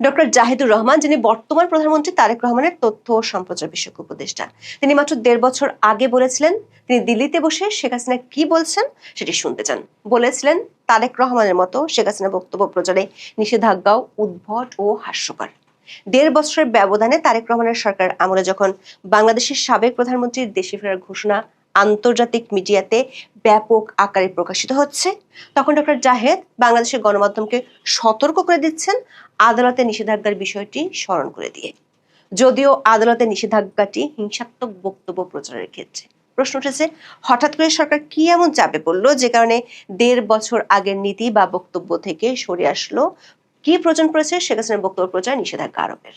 Doctor Zahidur Rahman, যিনি বর্তমান প্রধানমন্ত্রী তারেক রহমানের তথ্য ও সম্প্রচার বিষয়ক উপদেষ্টা, তিনি মাত্র ১.৫ বছর আগে বলেছিলেন তিনি দিল্লিতে বসে শেখ হাসিনা কি বলছেন সেটি শুনতে চান। বলেছিলেন তারেক রহমানের মতো শেখ হাসিনা বক্তব্য প্রচারে নিষেধাজ্ঞাও উদ্ভট ও হাস্যকর। ১.৫ বছরের ব্যবধানে তারেক রহমানের সরকার আমলে যখন বাংলাদেশের সাবেক প্রধানমন্ত্রীর দেশে ফেরার ঘোষণা আন্তর্জাতিক মিডিয়াতে ব্যাপক আকারে প্রকাশিত হচ্ছে, তখন ডক্টর জাহেদ বাংলাদেশের গণমাধ্যমকে সতর্ক করে দিচ্ছেন আদালতের নিষেধাজ্ঞার বিষয়টি স্মরণ করে দিয়ে। যদিও আদালতের নিষেধাজ্ঞাটি হিংসাত্মক বক্তব্য প্রচারের ক্ষেত্রে। প্রশ্ন উঠেছে, হঠাৎ করে সরকার কি এমন চাপে পড়লো যে কারণে ১.৫ বছর আগের নীতি বা বক্তব্য থেকে সরে আসলো? কি প্রয়োজন পড়েছে শেখ হাসিনার বক্তব্য প্রচার নিষেধাজ্ঞা আরোপের?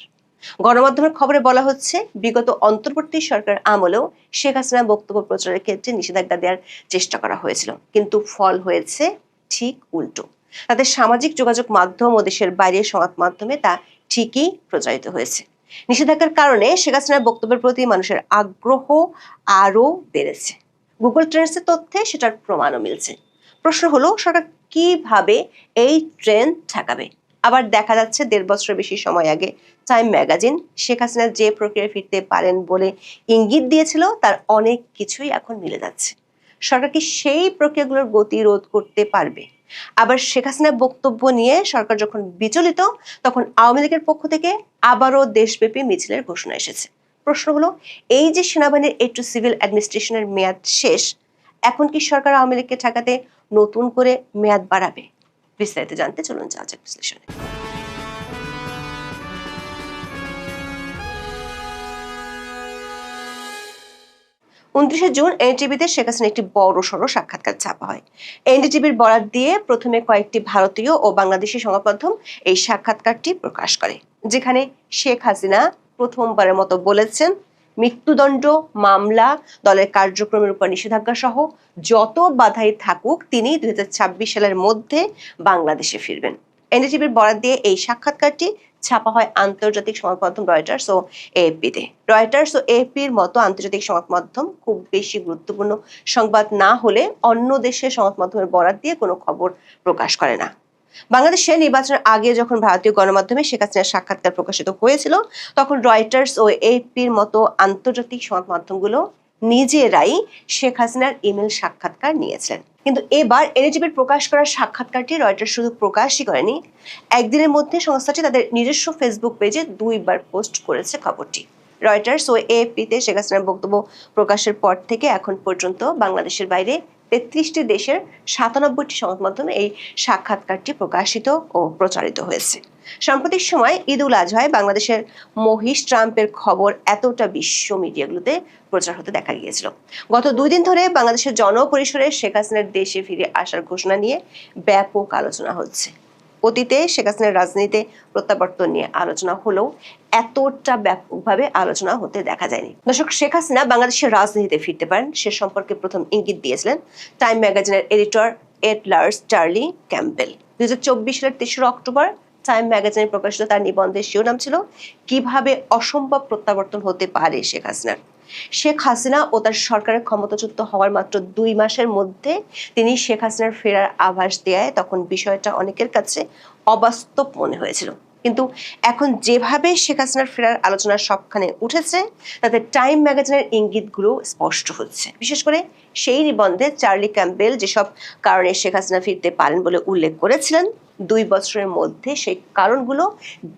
গণমাধ্যমের খবরে বলা হচ্ছে, বিগত অন্তর্বর্তী সরকার আমলেও শেখ হাসিনা বক্তব্য প্রচারের ক্ষেত্রে নিষেধাজ্ঞা দেওয়ার চেষ্টা করা হয়েছিল, কিন্তু ফল হয়েছে ঠিক উল্টো। তাদের সামাজিক যোগাযোগ মাধ্যম ও দেশের বাইরের সংবাদ মাধ্যমে তা ঠিকই প্রচারিত হয়েছে। নিষেধাজ্ঞার কারণে শেখ হাসিনার বক্তব্যের প্রতি মানুষের আগ্রহ আরো বেড়েছে। গুগল ট্রেন্ডসের তথ্যে সেটার প্রমাণও মিলছে। প্রশ্ন হলো, সরকার কিভাবে এই ট্রেন্ড ঠেকাবে? আবার দেখা যাচ্ছে ১.৫ বছরের বেশি সময় আগে টাইম ম্যাগাজিন শেখ হাসিনা যে প্রক্রিয়ায় ফিরতে পারেন বলে ইঙ্গিত দিয়েছিল, তার অনেক কিছুই এখন মিলে যাচ্ছে। সরকার কি সেই প্রক্রিয়াগুলোর গতি রোধ করতে পারবে? আবার শেখ হাসিনার বক্তব্য নিয়ে সরকার যখন বিচলিত, তখন আওয়ামী লীগের পক্ষ থেকে আবারও দেশব্যাপী মিছিলের ঘোষণা এসেছে। প্রশ্ন হলো, এই যে সেনাবাহিনীর একটু সিভিল অ্যাডমিনিস্ট্রেশনের মেয়াদ শেষ, এখন কি সরকার আওয়ামী লীগকে ঠেকাতে নতুন করে মেয়াদ বাড়াবে? বিস্তারিত জানতে চলুন যাওয়া যাক বিশ্লেষণে। ২৯ জুন এনডিটিভিতে শেখ হাসিনা একটি বড় সড় সাক্ষাৎকার ছাপা হয়। এনডিটিভির বরাত দিয়ে প্রথমে কয়েকটি ভারতীয় ও বাংলাদেশি সংবাদ মাধ্যম এই সাক্ষাৎকারটি প্রকাশ করে, যেখানে শেখ হাসিনা প্রথমবারের মতো বলেছেন মৃত্যুদণ্ড, মামলা, দলের কার্যক্রমের উপর নিষেধাজ্ঞা সহ যত বাধাই থাকুক তিনি ২০২৬ সালের মধ্যে বাংলাদেশে ফিরবেন। এনডিটিভির বরাত দিয়ে এই সাক্ষাৎকারটি ছাপা হয় আন্তর্জাতিক সংবাদ মাধ্যম রয়টার্স ও এএফপিতে। রয়টার্স ও এএফপির মতো আন্তর্জাতিক সংবাদ মাধ্যম খুব বেশি গুরুত্বপূর্ণ সংবাদ না হলে অন্য দেশের সংবাদ মাধ্যমের বরাত দিয়ে কোনো খবর প্রকাশ করে না। বাংলাদেশে নির্বাচনের আগে যখন ভারতীয় গণমাধ্যমে শেখ হাসিনার সাক্ষাৎকার প্রকাশিত হয়েছিল, তখন রয়টার্স ও এএফপির মতো আন্তর্জাতিক সংবাদ মাধ্যমগুলো নিজেরাই শেখ হাসিনার ইমেল সাক্ষাৎকার নিয়েছিলেন। কিন্তু এবার এনডিটিভির প্রকাশ করা সাক্ষাৎকারটি রয়টার্স শুধু প্রকাশই করেনি, একদিনের মধ্যে সংস্থাটি তাদের নিজস্ব ফেসবুক পেজে ২ বার পোস্ট করেছে খবরটি। রয়টার্স ও এএফপিতে শেখ হাসিনার বক্তব্য প্রকাশের পর থেকে এখন পর্যন্ত বাংলাদেশের বাইরে ৩৩টি দেশের ৯৭টি সংবাদ মাধ্যমে এই সাক্ষাৎকারটি প্রকাশিত ও প্রচারিত হয়েছে। সাম্প্রতিক সময় ঈদ উল আজহায় বাংলাদেশের মহিষ ট্রাম্পের খবর এতটা বিশ্ব মিডিয়াগুলোতে প্রচার হতে দেখা গিয়েছিল। গত ২ দিন ধরে বাংলাদেশের জনপরিসরে শেখ হাসিনার দেশে ফিরে আসার ঘোষণা নিয়ে ব্যাপক আলোচনা হচ্ছে। অতীতে শেখ হাসিনার রাজনীতিতে প্রত্যাবর্তন নিয়ে আলোচনা হলেও এতটা ব্যাপকভাবে আলোচনা হতে দেখা যায়নি। দর্শক, শেখ হাসিনা বাংলাদেশের রাজনীতিতে ফিরতে পারেন সে সম্পর্কে প্রথম ইঙ্গিত দিয়েছিলেন টাইম ম্যাগাজিনের এডিটর এড লার্স চার্লি ক্যাম্পবেল। ২০২৪ সালের ৩রা অক্টোবর টাইম ম্যাগাজিনে প্রকাশিত তার নিবন্ধের শিরোনাম ছিল কিভাবে অসম্ভব প্রত্যাবর্তন হতে পারে শেখ হাসিনার। শেখ হাসিনা ও তার সরকারের ক্ষমতাচ্যুত হওয়ার মাত্র ২ মাসের মধ্যে তিনি শেখ হাসিনার ফেরার আভাস দেয়, তখন বিষয়টা অনেকের কাছে অবাস্তব মনে হয়েছিল। কিন্তু এখন যেভাবে শেখ হাসিনার ফেরার আলোচনা সবখানে উঠেছে, তাতে টাইম ম্যাগাজিনের ইঙ্গিতগুলো স্পষ্ট হচ্ছে। বিশেষ করে সেই নিবন্ধে চার্লি ক্যাম্পবেল যেসব কারণে শেখ হাসিনা ফিরতে পারেন বলে উল্লেখ করেছিলেন, ২ বছরের মধ্যে সেই কারণগুলো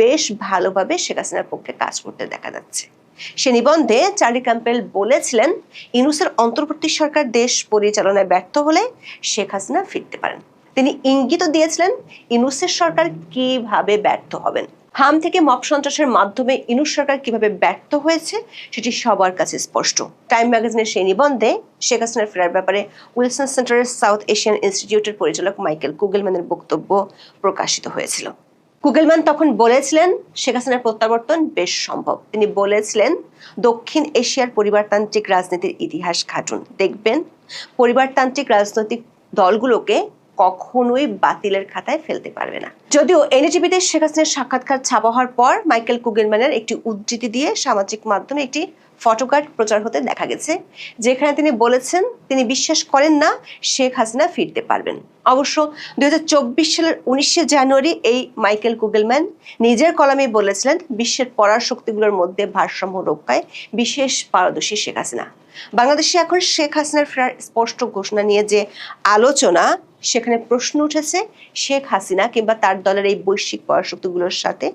বেশ ভালোভাবে শেখ হাসিনার পক্ষে কাজ করতে দেখা যাচ্ছে। সে নিবন্ধে চার্লি ক্যাম্পবেল বলেছিলেন, ইউনূসের অন্তর্বর্তী সরকার দেশ পরিচালনায় ব্যর্থ হলে শেখ হাসিনা ফিরতে পারেন। তিনি ইঙ্গিতও দিয়েছিলেন ইউনূসের সরকার কিভাবে ব্যর্থ হবেন। হাম থেকে মব সন্ত্রাসের মাধ্যমে ইউনূস সরকার কিভাবে ব্যর্থ হয়েছে সেটি সবার কাছে স্পষ্ট। টাইম ম্যাগাজিনের সেই নিবন্ধে শেখ হাসিনার ফেরার ব্যাপারে উইলসন সেন্টারের সাউথ এশিয়ান ইনস্টিটিউটের পরিচালক মাইকেল কুগেলম্যানের বক্তব্য প্রকাশিত হয়েছিল। কুগেলম্যান তখন বলেছিলেন, শেখ হাসিনার প্রত্যাবর্তন বেশ সম্ভব। তিনি বলেছিলেন, দক্ষিণ এশিয়ার পরিবারতান্ত্রিক রাজনীতির ইতিহাস ঘাটুন, দেখবেন পরিবারতান্ত্রিক রাজনৈতিক দলগুলোকে কখনোই বাতিলের খাতায় ফেলতে পারবে না। যদিও এনডিটিভিতে শেখ হাসিনার সাক্ষাৎকার ছাপা হওয়ার পর মাইকেল কুগেলম্যানের একটি উদ্ধৃতি দিয়ে সামাজিক মাধ্যমে একটি ফটোকার্ড প্রচার হতে দেখা গেছে, যেখানে তিনি বলেছেন তিনি বিশ্বাস করেন না শেখ হাসিনা ফিরতে পারবেন। অবশ্য 2024 সালের 19শে জানুয়ারি এই মাইকেল কুগেলম্যান নিজের কলামে বলেছিলেন বিশ্বের পরাশক্তিগুলোর মধ্যে ভারসাম্য রক্ষায় বিশেষ পারদর্শী শেখ হাসিনা। বাংলাদেশে এখন শেখ হাসিনার ফেরার স্পষ্ট ঘোষণা নিয়ে যে আলোচনা, সেখানে প্রশ্ন উঠেছে শেখ হাসিনা কিংবা তার দলের এই বৈশ্বিক পরাশক্তিগুলোর সাথে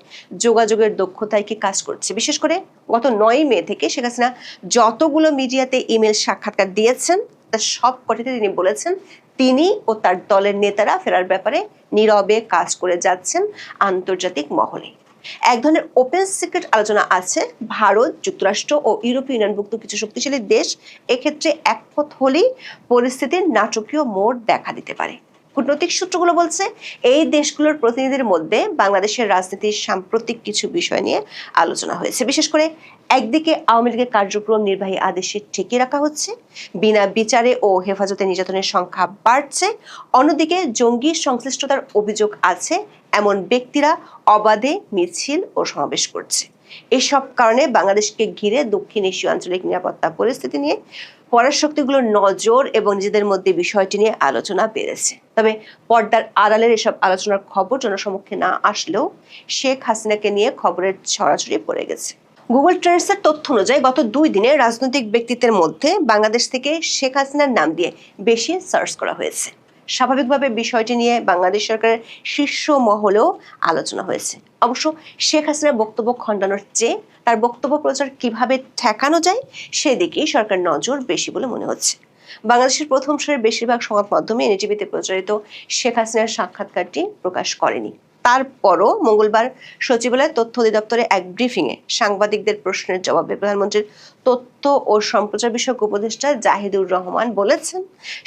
যোগাযোগের দক্ষতায় কি কাজ করছে। বিশেষ করে গত 9 মে থেকে শেখ হাসিনা যতগুলো মিডিয়াতে ইমেল সাক্ষাৎকার দিয়েছেন তার সব কটিতে তিনি বলেছেন তিনি ও তার দলের নেতারা ফেরার ব্যাপারে নীরবে কাজ করে যাচ্ছেন আন্তর্জাতিক মহলে। এক ধরনের ওপেন সিক্রেট আলোচনা আছে, ভারত, যুক্তরাষ্ট্র ও ইউরোপীয় ইউনিয়নভুক্ত কিছু শক্তিশালী দেশ এক্ষেত্রে একমত হলেই পরিস্থিতির নাটকীয় মোড় দেখা দিতে পারে। কূটনৈতিক সূত্রগুলো বলছে এই দেশগুলোর প্রতিনিধিদের মধ্যে বাংলাদেশের রাজনীতির সাম্প্রতিক কিছু বিষয় নিয়ে আলোচনা হয়েছে। বিশেষ করে একদিকে আওয়ামী লীগের কার্যক্রম নির্বাহী আদেশে ঠেকিয়ে রাখা হচ্ছে, বিনা বিচারে ও হেফাজতে নির্যাতনের সংখ্যা বাড়ছে, অন্যদিকে জঙ্গি সংশ্লিষ্টতার অভিযোগ আছে এমন ব্যক্তিরা অবাধে মিছিল ও সমাবেশ করছে। এসব কারণে বাংলাদেশকে ঘিরে দক্ষিণ এশীয় আঞ্চলিক নিরাপত্তা পরিস্থিতি নিয়ে পরাশক্তিগুলোর নজর এবং নিজেদের মধ্যে বিষয়টি নিয়ে আলোচনা বেড়েছে। তবে পর্দার আড়ালের এসব আলোচনার খবর জনসমক্ষে না আসলেও শেখ হাসিনাকে নিয়ে খবরের ছড়াছড়ি পড়ে গেছে। গুগল ট্রেন্ডসের তথ্য অনুযায়ী গত 2 দিনে রাজনৈতিক ব্যক্তিত্বের মধ্যে বাংলাদেশ থেকে শেখ হাসিনার নাম দিয়ে বেশি সার্চ করা হয়েছে। স্বাভাবিকভাবে বিষয়টি নিয়ে বাংলাদেশ সরকারের শীর্ষ মহলেও আলোচনা হয়েছে। অবশ্য শেখ হাসিনার বক্তব্য খণ্ডানোর চেয়ে তার বক্তব্য প্রচার কিভাবে ঠেকানো যায় সেদিকেই সরকার নজর বেশি বলে মনে হচ্ছে। বাংলাদেশের প্রথম সারির বেশিরভাগ সংবাদ মাধ্যমে এনটিভিতে প্রচারিত শেখ হাসিনার সাক্ষাৎকারটি প্রকাশ করেনি। তারপরও মঙ্গলবার সচিবালয় তথ্য অধিদপ্তরে এক ব্রিফিংয়ে সাংবাদিকদের প্রশ্নের জবাবে প্রধানমন্ত্রীর তথ্য ও সম্প্রচার বিষয়ক উপদেষ্টা জাহিদুর রহমান বলেছেন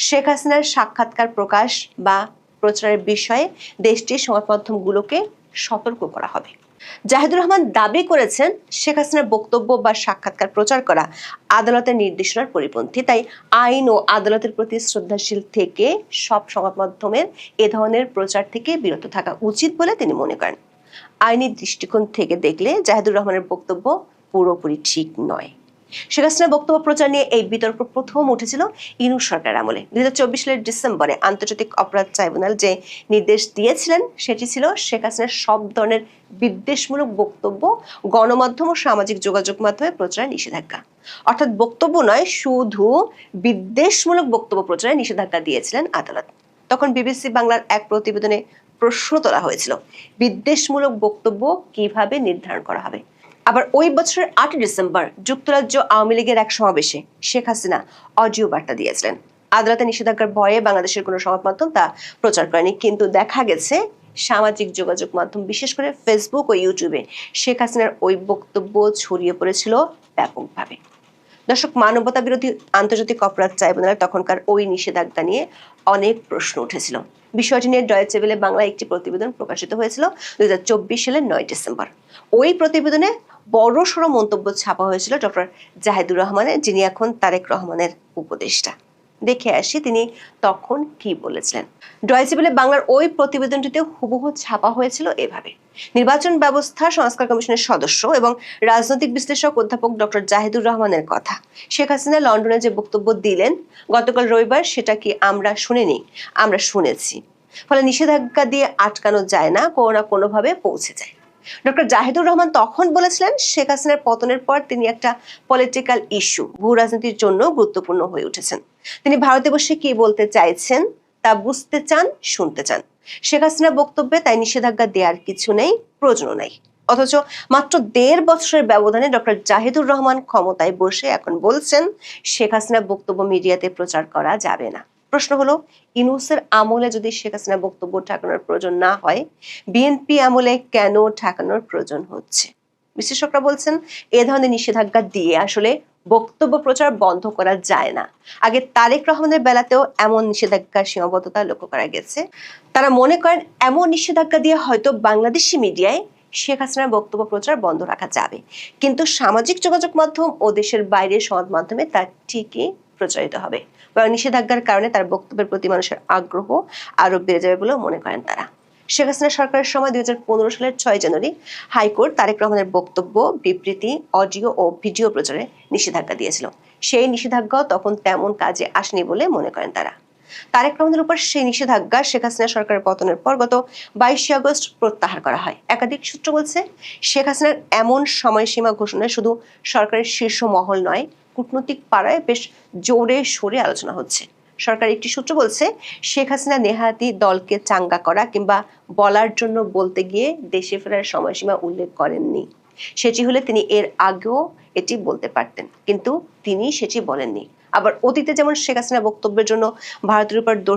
শেখ হাসিনার সাক্ষাৎকার প্রকাশ বা প্রচারের বিষয়ে দেশটির সংবাদ মাধ্যমগুলোকে সতর্ক করা হবে। জাহিদুর রহমান দাবি করেছেন শেখ হাসিনার বক্তব্য বা সাক্ষাৎকার প্রচার করা আদালতের নির্দেশনার পরিপন্থী, তাই আইন ও আদালতের প্রতি শ্রদ্ধাশীল থেকে সব সংবাদ মাধ্যমের এ ধরনের প্রচার থেকে বিরত থাকা উচিত বলে তিনি মনে করেন। আইনি দৃষ্টিকোণ থেকে দেখলে জাহিদুর রহমানের বক্তব্য পুরোপুরি ঠিক নয়। শেখ হাসিনার বক্তব্য প্রচার নিয়ে এই বিতর্ক প্রথম উঠেছিল ইউনূস সরকার আমলে। 2024 সালের ডিসেম্বরে আন্তর্জাতিক অপরাধ ট্রাইব্যুনাল যে নির্দেশ দিয়েছিলেন সেটি ছিল শেখ হাসিনার সব ধরনের বিদ্বেষমূলক বক্তব্য গণমাধ্যম ও সামাজিক যোগাযোগ মাধ্যমে প্রচারে নিষেধাজ্ঞা। অর্থাৎ বক্তব্য নয়, শুধু বিদ্বেষমূলক বক্তব্য প্রচারে নিষেধাজ্ঞা দিয়েছিলেন আদালত। তখন বিবিসি বাংলার এক প্রতিবেদনে প্রশ্ন তোলা হয়েছিল বিদ্বেষমূলক বক্তব্য কিভাবে নির্ধারণ করা হবে। আবার ওই বছরের 8 ডিসেম্বর যুক্তরাজ্য আওয়ামী লীগের এক সমাবেশে শেখ হাসিনা অডিও বার্তা দিয়েছিলেন। আদালতে নিষেধাজ্ঞার ভয়ে বাংলাদেশের কোনো সংবাদ মাধ্যম তা প্রচার করেনি, কিন্তু দেখা গেছে সামাজিক যোগাযোগ মাধ্যম বিশেষ করে ফেসবুক ও ইউটিউবে শেখ হাসিনার ওই বক্তব্য ছড়িয়ে পড়েছিল ব্যাপকভাবে। দর্শক, মানবতা বিরোধী আন্তর্জাতিক অপরাধ ট্রাইব্যুনালের তখনকার ওই নিষেধাজ্ঞা নিয়ে অনেক প্রশ্ন উঠেছিল। বিষয়টি নিয়ে ডয়েচে ভেলে বাংলায় একটি প্রতিবেদন প্রকাশিত হয়েছিল 2024 সালের 9 ডিসেম্বর। ওই প্রতিবেদনে বড়সড় মন্তব্য ছাপা হয়েছিল ডক্টর জাহিদুর রহমানের, যিনি এখন তারেক রহমানের উপদেষ্টা। দেখে আসি তিনি তখন কি বলেছিলেন। ডয়েচে ভেলে বাংলার ওই প্রতিবেদনটিতে হুবহু ছাপা হয়েছিল এভাবে: নির্বাচন ব্যবস্থা সংস্কার কমিশনের সদস্য এবং রাজনৈতিক বিশ্লেষক অধ্যাপক ডক্টর জাহিদুর রহমানের কথা। শেখ হাসিনা লন্ডনে যে বক্তব্য দিলেন গতকাল রবিবার, সেটা কি আমরা শুনিনি? আমরা শুনেছি। ফলে নিষেধাজ্ঞা দিয়ে আটকানো যায় না, কোনো না কোনোভাবে পৌঁছে যায়। ডক্টর জাহিদুর রহমান তখন বলেছিলেন শেখ হাসিনার পতনের পর তিনি একটা পলিটিক্যাল ইস্যু, ভূ রাজনীতির জন্য গুরুত্বপূর্ণ হয়ে উঠেছেন। তিনি ভারতে বসে কি বলতে চাইছেন তা বুঝতে চান, শুনতে চান। শেখ হাসিনার বক্তব্যে তাই নিষেধাজ্ঞা দেওয়ার কিছু নেই, প্রয়োজনও নেই। অথচ মাত্র 1.5 বছরের ব্যবধানে ডক্টর জাহিদুর রহমান ক্ষমতায় বসে এখন বলছেন শেখ হাসিনার বক্তব্য মিডিয়াতে প্রচার করা যাবে না। প্রশ্ন হলো, ইউনূসের আমলে যদি শেখ হাসিনার বক্তব্য ঠেকানোর প্রয়োজন না হয়, বিএনপি আমলে কেন ঠেকানোর প্রয়োজন হচ্ছে? বিশেষজ্ঞরা বলছেন এ ধরনের নিষেধাজ্ঞা দিয়ে আসলে বক্তব্য প্রচার বন্ধ করা যায় না। আগে তারেক রহমানের বেলাতেও এমন নিষেধাজ্ঞার সীমাবদ্ধতা লক্ষ্য করা গেছে। তারা মনে করেন এমন নিষেধাজ্ঞা দিয়ে হয়তো বাংলাদেশি মিডিয়ায় শেখ হাসিনার বক্তব্য প্রচার বন্ধ রাখা যাবে, কিন্তু সামাজিক যোগাযোগ মাধ্যম ও দেশের বাইরের সংবাদ মাধ্যমে তা ঠিকই প্রচারিত হবে। নিষেধাজ্ঞার কারণে তার বক্তব্যের প্রতি মানুষের আগ্রহ আরো বেড়ে যাবে বলেও মনে করেন তারা। শেখ হাসিনা সরকারের সময় 2015 সালের 6 জানুয়ারি হাইকোর্ট তারেক রহমানের বক্তব্য, বিবৃতি, অডিও ও ভিডিও প্রচারে নিষেধাজ্ঞা দিয়েছিল। সেই নিষেধাজ্ঞা তখন তেমন কাজে আসেনি বলে মনে করেন তারা। তারেক রহমানের উপর সেই নিষেধাজ্ঞা শেখ হাসিনা সরকারের পতনের পর গত 22 আগস্ট প্রত্যাহার করা হয়। একাধিক সূত্র বলছে, শেখ হাসিনার এমন সময়সীমা ঘোষণায় শুধু সরকারের শীর্ষ মহল নয়, কূটনৈতিক পাড়ায় বেশ জোরে সোরে আলোচনা হচ্ছে। সরকার একটি সূত্র বলছে, শেখ হাসিনা নেহাতি দলকে চাঙ্গা করা কিংবা বলার জন্য বলতে গিয়ে দেশে ফেরার সময়সীমা উল্লেখ করেননি। সেটি হলে তিনি এর আগেও এটি বলতে পারতেন, কিন্তু তিনি সেটি বলেননি। আবার অতীতে যেমন শেখ হাসিনা বক্তব্যের জন্য ভারতের উপর দোষ